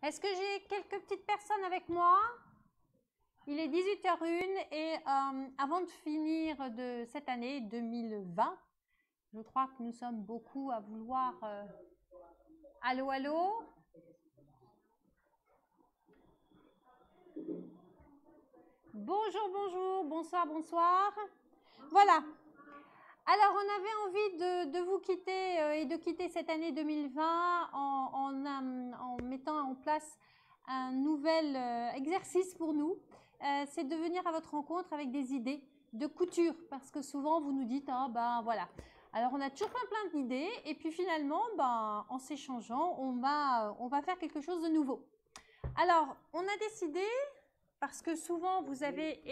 Est-ce que j'ai quelques petites personnes avec moi? Il est 18h01 et avant de finir de cette année 2020, je crois que nous sommes beaucoup à vouloir... Allô, allô? Bonjour, bonjour, bonsoir, bonsoir. Voilà. Alors, on avait envie de vous quitter et de quitter cette année 2020 en mettant en place un nouvel exercice pour nous. C'est de venir à votre rencontre avec des idées de couture, parce que souvent vous nous dites, ah ben voilà. Alors, on a toujours plein d'idées et puis finalement, ben, en s'échangeant, on va faire quelque chose de nouveau. Alors, on a décidé, parce que souvent vous avez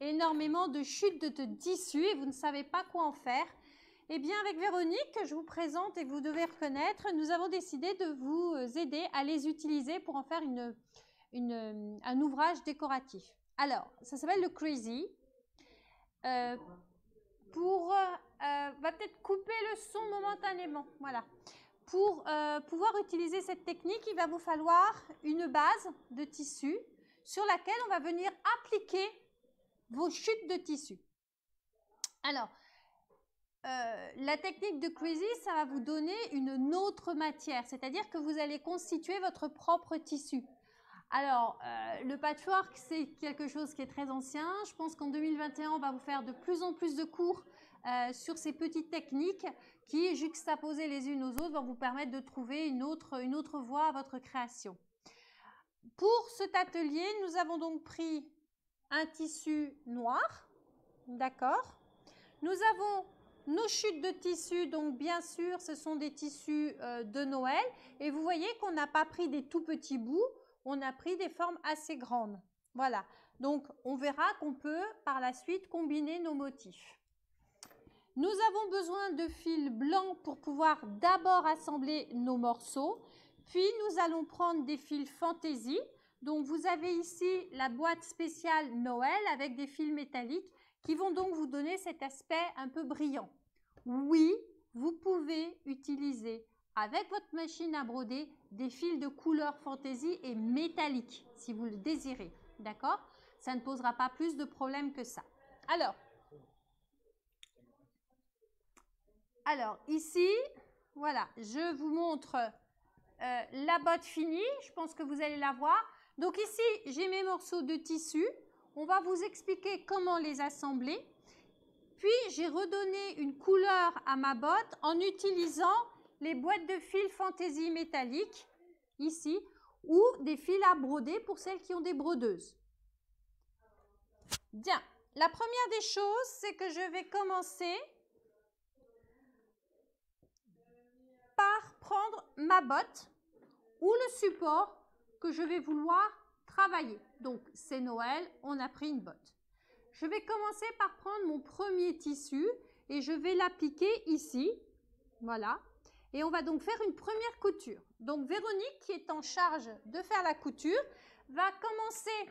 énormément de chutes de tissus et vous ne savez pas quoi en faire. Eh bien, avec Véronique, que je vous présente et que vous devez reconnaître, nous avons décidé de vous aider à les utiliser pour en faire un ouvrage décoratif. Alors, ça s'appelle le Crazy. Va peut-être couper le son momentanément. Voilà. Pour pouvoir utiliser cette technique, il va vous falloir une base de tissu sur laquelle on va venir appliquer vos chutes de tissu. Alors, la technique de Crazy, ça va vous donner une autre matière, c'est-à-dire que vous allez constituer votre propre tissu. Alors, le patchwork, c'est quelque chose qui est très ancien. Je pense qu'en 2021, on va vous faire de plus en plus de cours sur ces petites techniques qui, juxtaposées les unes aux autres, vont vous permettre de trouver une autre voie à votre création. Pour cet atelier, nous avons donc pris un tissu noir, d'accord. Nous avons nos chutes de tissu, donc bien sûr, ce sont des tissus de Noël. Et vous voyez qu'on n'a pas pris des tout petits bouts, on a pris des formes assez grandes. Voilà, donc on verra qu'on peut par la suite combiner nos motifs. Nous avons besoin de fils blancs pour pouvoir d'abord assembler nos morceaux. Puis nous allons prendre des fils fantaisie. Donc vous avez ici la boîte spéciale Noël avec des fils métalliques qui vont donc vous donner cet aspect un peu brillant. Oui, vous pouvez utiliser avec votre machine à broder des fils de couleur fantaisie et métalliques si vous le désirez. D'accord? Ça ne posera pas plus de problèmes que ça. Alors ici, voilà, je vous montre la botte finie. Je pense que vous allez la voir. Donc ici, j'ai mes morceaux de tissu. On va vous expliquer comment les assembler. Puis, j'ai redonné une couleur à ma botte en utilisant les boîtes de fils fantaisie métalliques, ici, ou des fils à broder pour celles qui ont des brodeuses. Bien, la première des choses, c'est que je vais commencer par prendre ma botte ou le support que je vais vouloir travailler. Donc, c'est Noël, on a pris une botte. Je vais commencer par prendre mon premier tissu et je vais l'appliquer ici. Voilà. Et on va donc faire une première couture. Donc, Véronique, qui est en charge de faire la couture, va commencer.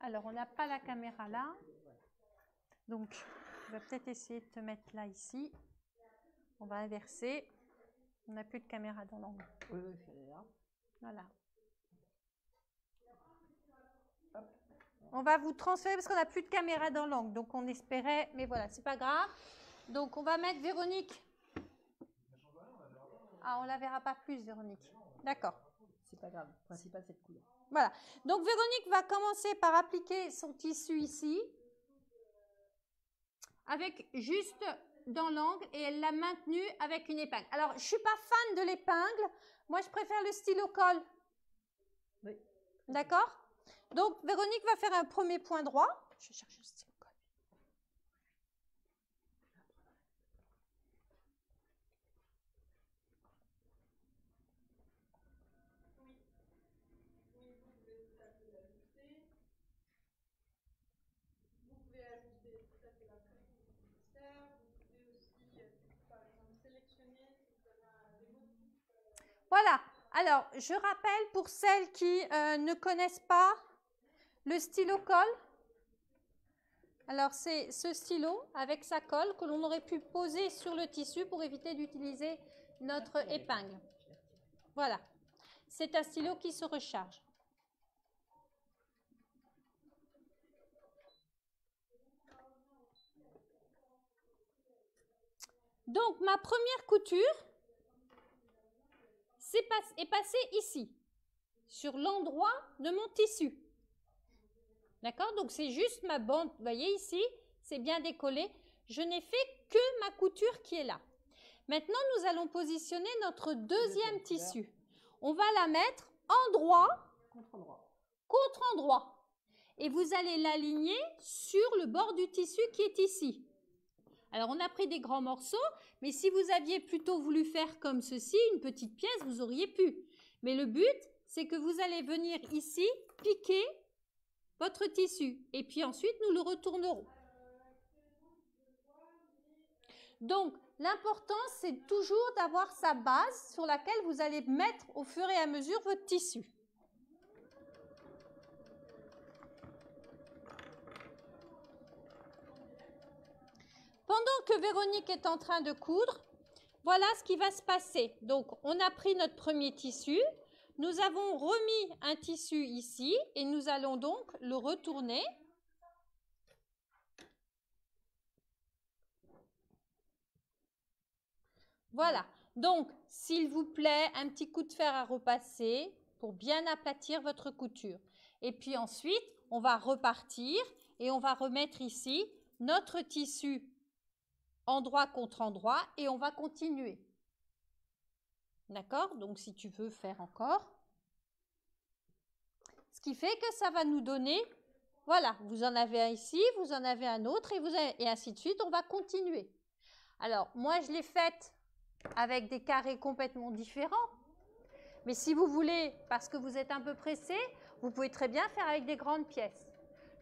Alors, on n'a pas la caméra là. Donc, je vais peut-être essayer de te mettre là, ici. On va inverser. On n'a plus de caméra dans l'angle. Oui, c'est là. Voilà. On va vous transférer parce qu'on n'a plus de caméra dans l'angle. Donc, on espérait, mais voilà, c'est pas grave. Donc, on va mettre Véronique. Ah, on ne la verra pas plus, Véronique. D'accord. C'est pas grave. Le principal, c'est de couleur. Voilà. Donc, Véronique va commencer par appliquer son tissu ici, avec juste dans l'angle, et elle l'a maintenu avec une épingle. Alors, je ne suis pas fan de l'épingle. Moi, je préfère le stylo colle. Oui. D'accord? Donc, Véronique va faire un premier point droit. Je vais chercher le stylo colle. Voilà. Alors, je rappelle pour celles qui ne connaissent pas le stylo colle. Alors, c'est ce stylo avec sa colle que l'on aurait pu poser sur le tissu pour éviter d'utiliser notre épingle. Voilà. C'est un stylo qui se recharge. Donc, ma première couture est passée ici, sur l'endroit de mon tissu. D'accord? Donc, c'est juste ma bande. Vous voyez ici, c'est bien décollé. Je n'ai fait que ma couture qui est là. Maintenant, nous allons positionner notre deuxième tissu. On va la mettre endroit contre endroit. Et vous allez l'aligner sur le bord du tissu qui est ici. Alors, on a pris des grands morceaux, mais si vous aviez plutôt voulu faire comme ceci, une petite pièce, vous auriez pu. Mais le but, c'est que vous allez venir ici, piquer votre tissu. Et puis ensuite, nous le retournerons. Donc, l'important, c'est toujours d'avoir sa base sur laquelle vous allez mettre au fur et à mesure votre tissu. Pendant que Véronique est en train de coudre, voilà ce qui va se passer. Donc, on a pris notre premier tissu, nous avons remis un tissu ici et nous allons donc le retourner. Voilà. Donc, s'il vous plaît, un petit coup de fer à repasser pour bien aplatir votre couture. Et puis ensuite, on va repartir et on va remettre ici notre tissu endroit contre endroit et on va continuer. D'accord? Donc, si tu veux faire encore. Ce qui fait que ça va nous donner, voilà, vous en avez un ici, vous en avez un autre et ainsi de suite, on va continuer. Alors, moi, je l'ai faite avec des carrés complètement différents. Mais si vous voulez, parce que vous êtes un peu pressé, vous pouvez très bien faire avec des grandes pièces.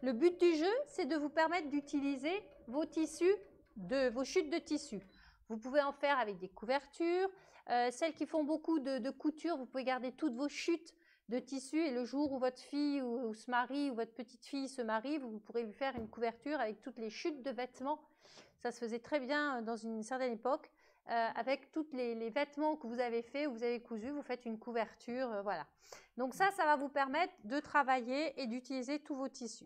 Le but du jeu, c'est de vous permettre d'utiliser vos tissus, vos chutes de tissus. Vous pouvez en faire avec des couvertures. Celles qui font beaucoup de couture, vous pouvez garder toutes vos chutes de tissus et le jour où votre fille ou se marie ou votre petite fille se marie, vous pourrez lui faire une couverture avec toutes les chutes de vêtements. Ça se faisait très bien dans une certaine époque. Avec tous les vêtements que vous avez faits, vous avez cousu, vous faites une couverture, voilà. Donc ça va vous permettre de travailler et d'utiliser tous vos tissus.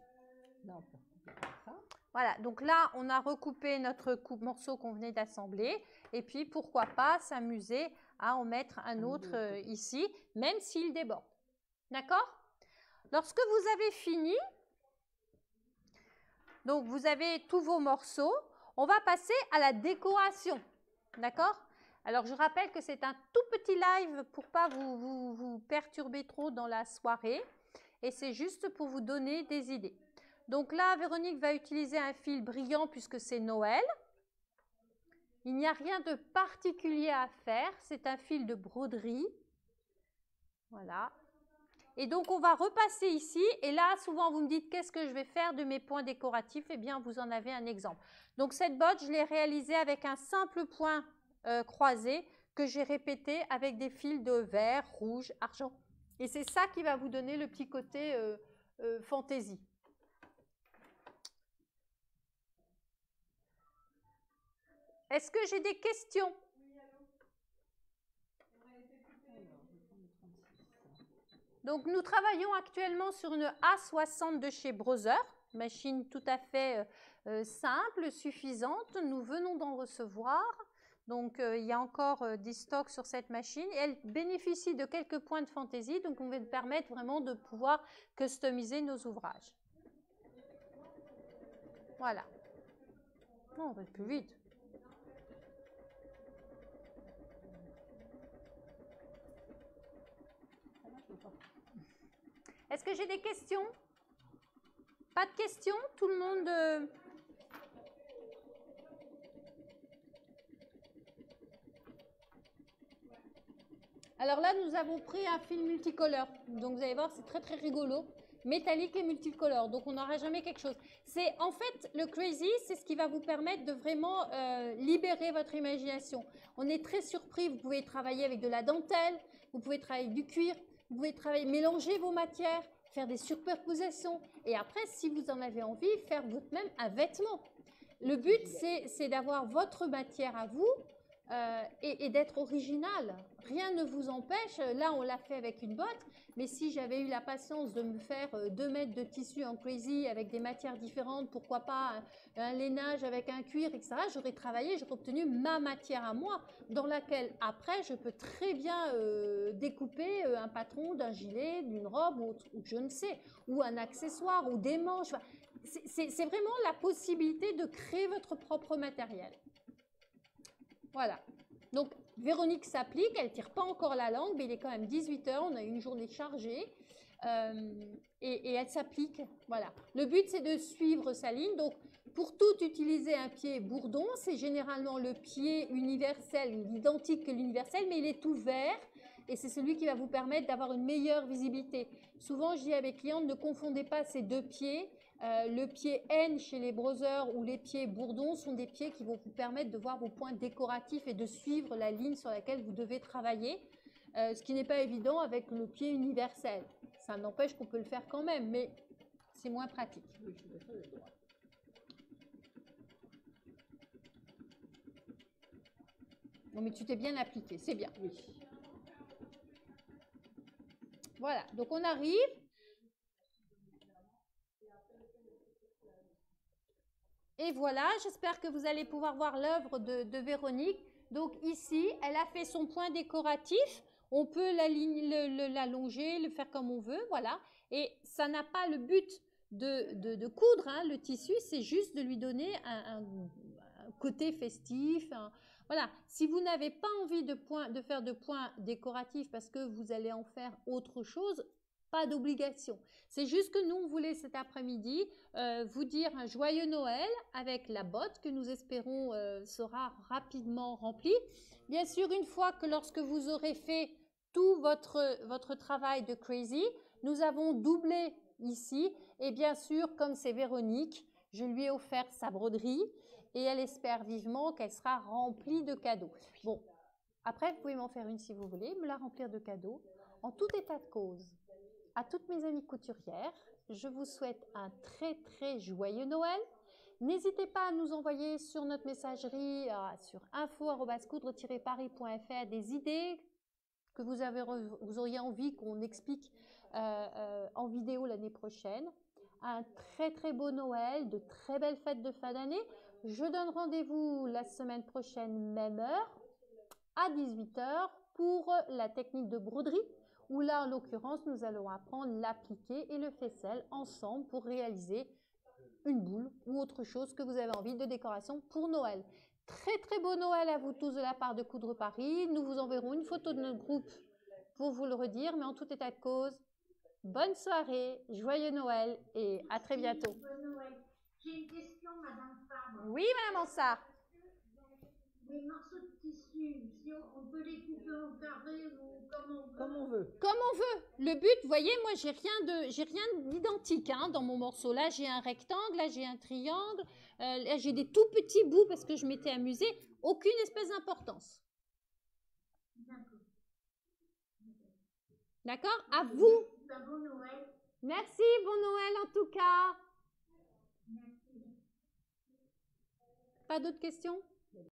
Là, on peut recouper comme ça. Voilà, donc là, on a recoupé notre morceau qu'on venait d'assembler. Et puis, pourquoi pas s'amuser à en mettre un autre ici, même s'il déborde. D'accord? Lorsque vous avez fini, donc vous avez tous vos morceaux, on va passer à la décoration. D'accord? Alors, je rappelle que c'est un tout petit live pour ne pas vous perturber trop dans la soirée. Et c'est juste pour vous donner des idées. Donc là, Véronique va utiliser un fil brillant puisque c'est Noël. Il n'y a rien de particulier à faire. C'est un fil de broderie. Voilà. Et donc, on va repasser ici. Et là, souvent, vous me dites, qu'est-ce que je vais faire de mes points décoratifs? Eh bien, vous en avez un exemple. Donc, cette botte, je l'ai réalisée avec un simple point croisé que j'ai répété avec des fils de vert, rouge, argent. Et c'est ça qui va vous donner le petit côté fantaisie. Est-ce que j'ai des questions? Donc, nous travaillons actuellement sur une A60 de chez Brother, machine tout à fait simple, suffisante. Nous venons d'en recevoir. Donc, il y a encore des stocks sur cette machine. Et elle bénéficie de quelques points de fantaisie. Donc, on va nous permettre vraiment de pouvoir customiser nos ouvrages. Voilà. Non, on va plus vite. Est-ce que j'ai des questions? Pas de questions? Tout le monde... Alors là, nous avons pris un fil multicolore. Donc, vous allez voir, c'est très, très rigolo. Métallique et multicolore. Donc, on n'aura jamais quelque chose. C'est en fait, le crazy, c'est ce qui va vous permettre de vraiment libérer votre imagination. On est très surpris. Vous pouvez travailler avec de la dentelle. Vous pouvez travailler avec du cuir. Vous pouvez travailler, mélanger vos matières, faire des superpositions. Et après, si vous en avez envie, faire vous-même un vêtement. Le but, c'est d'avoir votre matière à vous, et d'être original. Rien ne vous empêche, là on l'a fait avec une botte, mais si j'avais eu la patience de me faire 2 mètres de tissu en crazy avec des matières différentes, pourquoi pas un lainage avec un cuir, etc., j'aurais travaillé, j'aurais obtenu ma matière à moi, dans laquelle après je peux très bien découper un patron d'un gilet, d'une robe, ou je ne sais, ou un accessoire, ou des manches. C'est vraiment la possibilité de créer votre propre matériel. Voilà. Donc, Véronique s'applique, elle ne tire pas encore la langue, mais il est quand même 18 h, on a une journée chargée, et elle s'applique. Voilà. Le but, c'est de suivre sa ligne. Donc, pour tout utiliser un pied bourdon, c'est généralement le pied universel, identique que l'universel, mais il est ouvert, et c'est celui qui va vous permettre d'avoir une meilleure visibilité. Souvent, je dis à mes clientes, ne confondez pas ces deux pieds. Le pied N chez les browsers ou les pieds bourdons sont des pieds qui vont vous permettre de voir vos points décoratifs et de suivre la ligne sur laquelle vous devez travailler, ce qui n'est pas évident avec le pied universel. Ça n'empêche qu'on peut le faire quand même, mais c'est moins pratique. Oui, je mettrai le droit. Non, mais tu t'es bien appliqué, c'est bien. Oui. Voilà, donc on arrive. Et voilà, j'espère que vous allez pouvoir voir l'œuvre de Véronique. Donc ici, elle a fait son point décoratif. On peut l'allonger, le faire comme on veut, voilà. Et ça n'a pas le but de coudre hein, le tissu, c'est juste de lui donner un côté festif. Voilà. Si vous n'avez pas envie de faire de points décoratifs parce que vous allez en faire autre chose, pas d'obligation. C'est juste que nous, on voulait cet après-midi vous dire un joyeux Noël avec la botte que nous espérons sera rapidement remplie. Bien sûr, une fois que lorsque vous aurez fait tout votre travail de crazy, nous avons doublé ici. Et bien sûr, comme c'est Véronique, je lui ai offert sa broderie et elle espère vivement qu'elle sera remplie de cadeaux. Bon, après, vous pouvez m'en faire une si vous voulez, me la remplir de cadeaux. En tout état de cause, à toutes mes amies couturières, je vous souhaite un très très joyeux Noël. N'hésitez pas à nous envoyer sur notre messagerie sur info@coudre-paris.fr des idées que vous auriez envie qu'on explique en vidéo l'année prochaine. Un très très beau Noël, de très belles fêtes de fin d'année. Je donne rendez-vous la semaine prochaine, même heure, à 18 h pour la technique de broderie, où là, en l'occurrence, nous allons apprendre l'appliqué et le faisselle ensemble pour réaliser une boule ou autre chose que vous avez envie de décoration pour Noël. Très très beau Noël à vous tous de la part de Coudre Paris. Nous vous enverrons une photo de notre groupe pour vous le redire, mais en tout état de cause, bonne soirée, joyeux Noël et à très bientôt. Bonne Noël. J'ai une question, Madame Fabre. Oui, Madame Ansart. Les morceaux de tissu, si on peut les couper en carré ou comme on veut. Comme on veut. Comme on veut. Le but, vous voyez, moi, j'ai rien d'identique hein, dans mon morceau. Là, j'ai un rectangle, là, j'ai un triangle, là, j'ai des tout petits bouts parce que je m'étais amusée. Aucune espèce d'importance. D'accord. D'accord? À vous. Bon Noël. Merci, bon Noël en tout cas. Merci. Pas d'autres questions?